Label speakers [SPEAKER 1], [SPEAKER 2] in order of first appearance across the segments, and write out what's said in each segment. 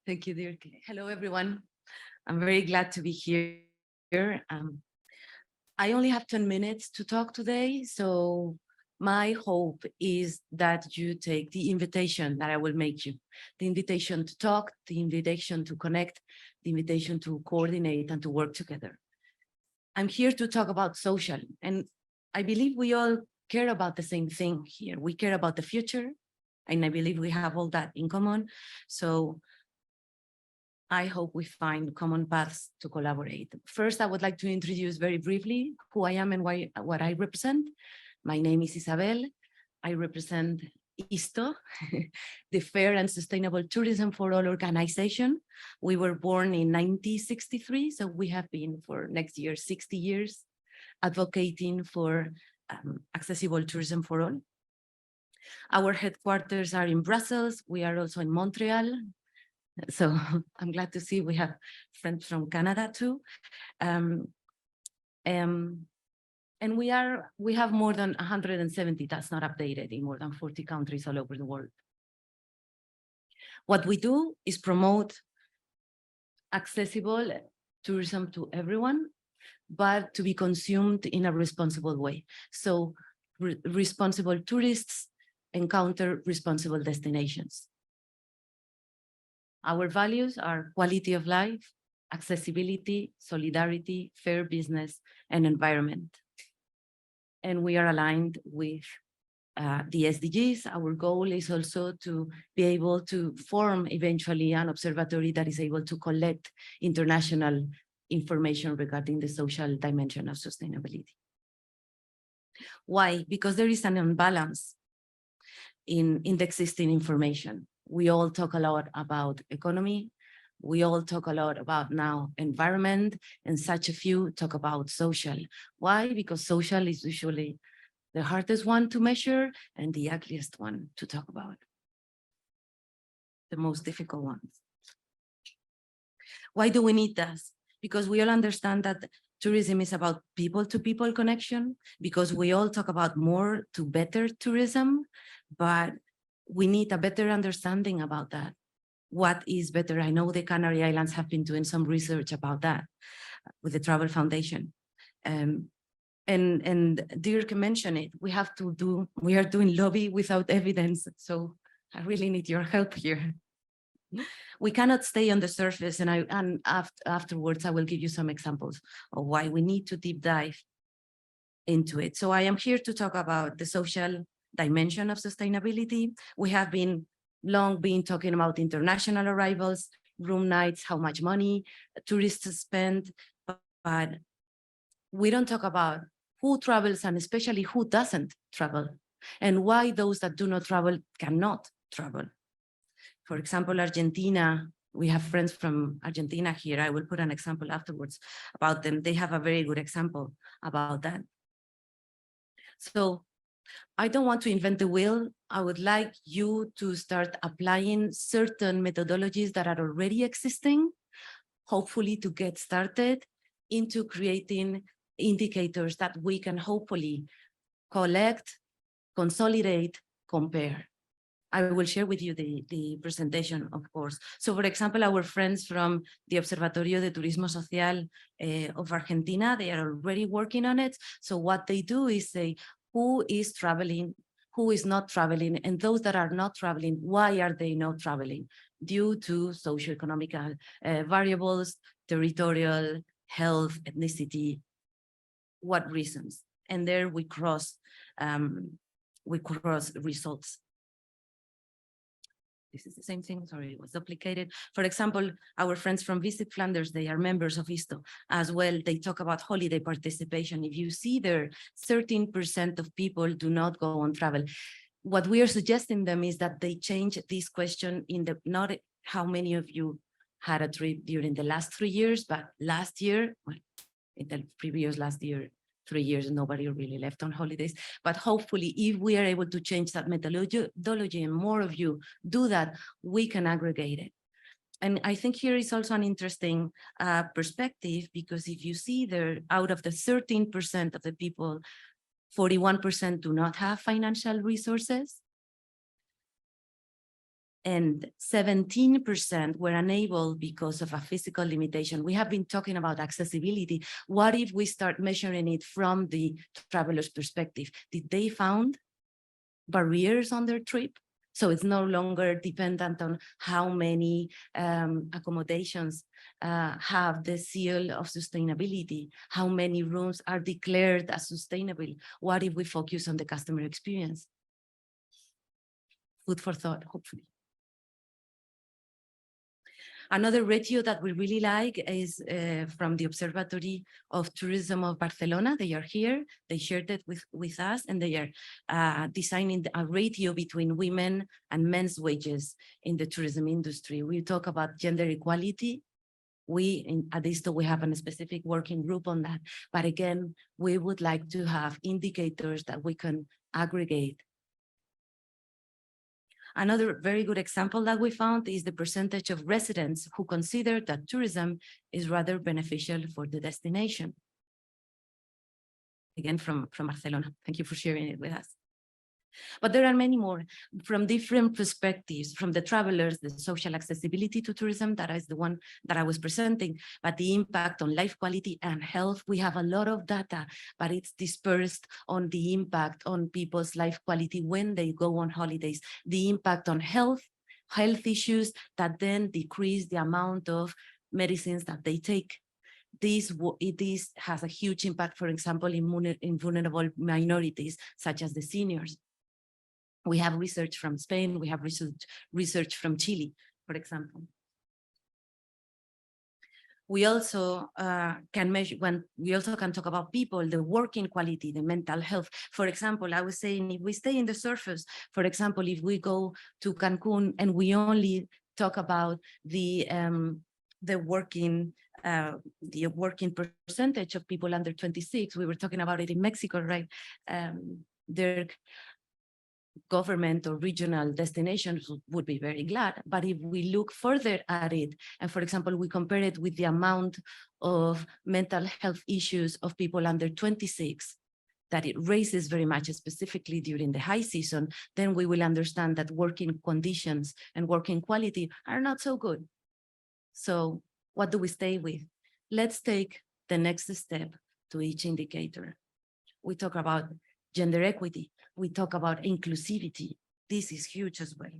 [SPEAKER 1] Thank you, Dirk. Hello, everyone. I'm very glad to be here. I only have 10 minutes to talk today, so my hope is that you take the invitation that I will make you, the invitation to talk, the invitation to connect, the invitation to coordinate and to work together. I'm here to talk about social, and I believe we all care about the same thing here. We care about the future, and I believe we have all that in common. So I hope we find common paths to collaborate. First, I would like to introduce very briefly who I am and what I represent. My name is Isabel. I represent ISTO, the Fair and Sustainable Tourism for All organization. We were born in 1963, so we have been for next year 60 years advocating for accessible tourism for all. Our headquarters are in Brussels. We are also in Montreal. So I'm glad to see we have friends from Canada too. And we have more than 170, that's not updated, in more than 40 countries all over the world. What we do is promote accessible tourism to everyone, but to be consumed in a responsible way. So responsible tourists encounter responsible destinations. Our values are quality of life, accessibility, solidarity, fair business, and environment. And we are aligned with the SDGs. Our goal is also to be able to form eventually an observatory that is able to collect international information regarding the social dimension of sustainability. Why? Because there is an imbalance in the existing information. We all talk a lot about economy. We all talk a lot about now environment, and such a few talk about social. Why? Because social is usually the hardest one to measure and the ugliest one to talk about. The most difficult ones. Why do we need this? Because we all understand that tourism is about people-to-people connection, because we all talk about more to better tourism, but we need a better understanding about that. What is better? I know the Canary Islands have been doing some research about that with the Travel Foundation. And Dirk mentioned it, we are doing lobby without evidence. So I really need your help here. We cannot stay on the surface, and afterwards I will give you some examples of why we need to deep dive into it. So I am here to talk about the social dimension of sustainability. We have long been talking about international arrivals, room nights, how much money tourists spend, but we don't talk about who travels and especially who doesn't travel, and why those that do not travel cannot travel. For example, Argentina, we have friends from Argentina here. I will put an example afterwards about them. They have a very good example about that. So I don't want to invent the wheel. I would like you to start applying certain methodologies that are already existing, hopefully to get started into creating indicators that we can hopefully collect, consolidate, compare. I will share with you the presentation, of course. So, for example, our friends from the Observatorio de Turismo Social of Argentina, they are already working on it. So what they do is say, who is traveling, who is not traveling, and those that are not traveling, why are they not traveling? Due to socioeconomic variables, territorial, health, ethnicity, what reasons? And there we cross results. This is the same thing, sorry, it was duplicated. For example, our friends from Visit Flanders, they are members of ISTO as well. They talk about holiday participation. If you see there, 13% of people do not go on travel. What we are suggesting them is that they change this question in the, not how many of you had a trip during the last 3 years, but last year, well, in the previous last year, 3 years, nobody really left on holidays. But hopefully, if we are able to change that methodology and more of you do that, we can aggregate it. And I think here is also an interesting perspective, because if you see there, out of the 13% of the people, 41% do not have financial resources. and 17% were unable because of a physical limitation. We have been talking about accessibility. What if we start measuring it from the traveler's perspective? Did they found barriers on their trip? So it's no longer dependent on how many accommodations have the seal of sustainability, how many rooms are declared as sustainable. What if we focus on the customer experience? Food for thought, hopefully. Another ratio that we really like is from the Observatory of Tourism of Barcelona. They are here, they shared it with us, and they are designing a ratio between women and men's wages in the tourism industry. We talk about gender equality. At ISTO, we have a specific working group on that. But again, we would like to have indicators that we can aggregate. Another very good example that we found is the percentage of residents who consider that tourism is rather beneficial for the destination. Again, from Barcelona. Thank you for sharing it with us. But there are many more from different perspectives, from the travelers, the social accessibility to tourism, that is the one that I was presenting, but the impact on life quality and health. We have a lot of data, but it's dispersed on the impact on people's life quality when they go on holidays, the impact on health issues that then decrease the amount of medicines that they take. This has a huge impact, for example, in vulnerable minorities, such as the seniors. We have research from Spain, we have research from Chile, for example. We also can measure, we also can talk about people, the working quality, the mental health. For example, I was saying, if we stay in the surface, for example, if we go to Cancun and we only talk about the working percentage of people under 26, we were talking about it in Mexico, right? Their government or regional destinations would be very glad. But if we look further at it, and for example, we compare it with the amount of mental health issues of people under 26, that it raises very much, specifically during the high season, then we will understand that working conditions and working quality are not so good. So what do we stay with? Let's take the next step to each indicator. We talk about gender equity. We talk about inclusivity. This is huge as well.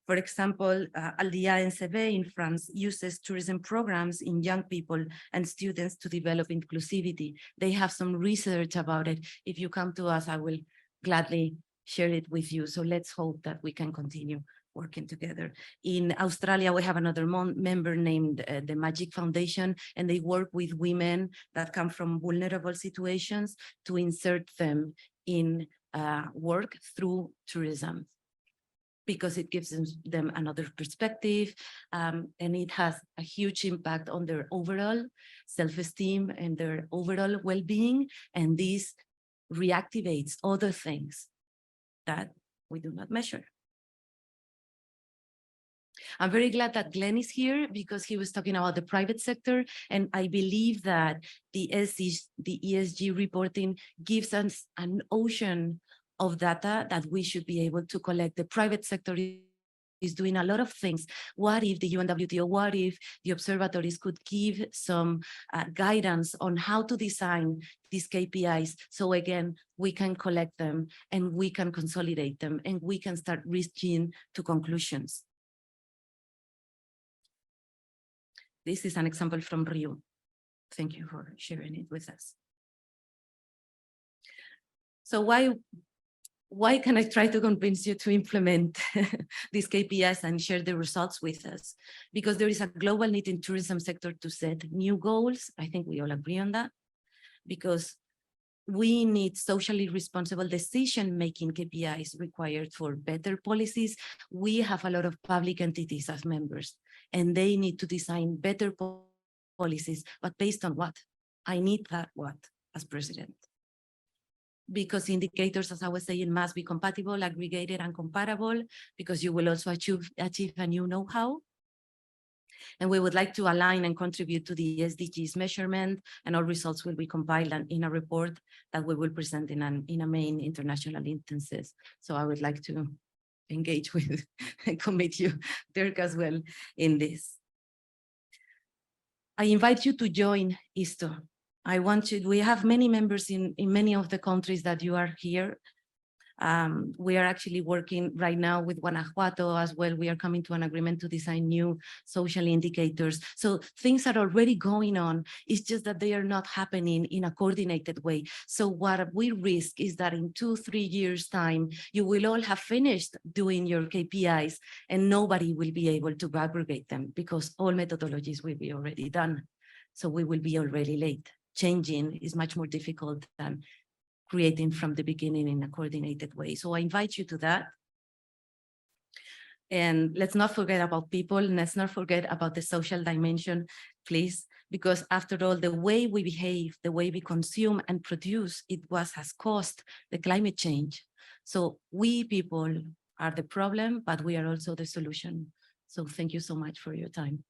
[SPEAKER 1] For example, Aldia NCB in France uses tourism programs in young people and students to develop inclusivity. They have some research about it. If you come to us, I will gladly share it with you. So let's hope that we can continue working together. In Australia, we have another member named the Magic Foundation, and they work with women that come from vulnerable situations to insert them in work through tourism, because it gives them another perspective, and it has a huge impact on their overall self-esteem and their overall well-being, and this reactivates other things that we do not measure. I'm very glad that Glenn is here, because he was talking about the private sector, and I believe that the ESG reporting gives us an ocean of data that we should be able to collect. The private sector is doing a lot of things. What if the UNWTO, what if the observatories could give some guidance on how to design these KPIs? So again, we can collect them and we can consolidate them and we can start reaching to conclusions. This is an example from Rio. Thank you for sharing it with us. So why can I try to convince you to implement these KPIs and share the results with us? Because there is a global need in tourism sector to set new goals. I think we all agree on that, because we need socially responsible decision-making KPIs required for better policies. We have a lot of public entities as members, and they need to design better policies, but based on what? I need that what as president? Because indicators, as I was saying, must be compatible, aggregated, and comparable, because you will also achieve a new know-how. And we would like to align and contribute to the SDGs measurement, and all results will be compiled in a report that we will present in a main international instances. So I would like to engage with and commit you, Dirk, as well in this. I invite you to join ISTO. We have many members in many of the countries that you are here. We are actually working right now with Guanajuato as well. We are coming to an agreement to design new social indicators. So things are already going on. It's just that they are not happening in a coordinated way. So what we risk is that in 2-3 years time, you will all have finished doing your KPIs and nobody will be able to aggregate them because all methodologies will be already done. So we will be already late. Changing is much more difficult than creating from the beginning in a coordinated way. So I invite you to that. And let's not forget about people. Let's not forget about the social dimension, please, because after all, the way we behave, the way we consume and produce, has caused the climate change. So we people are the problem, but we are also the solution. So thank you so much for your time.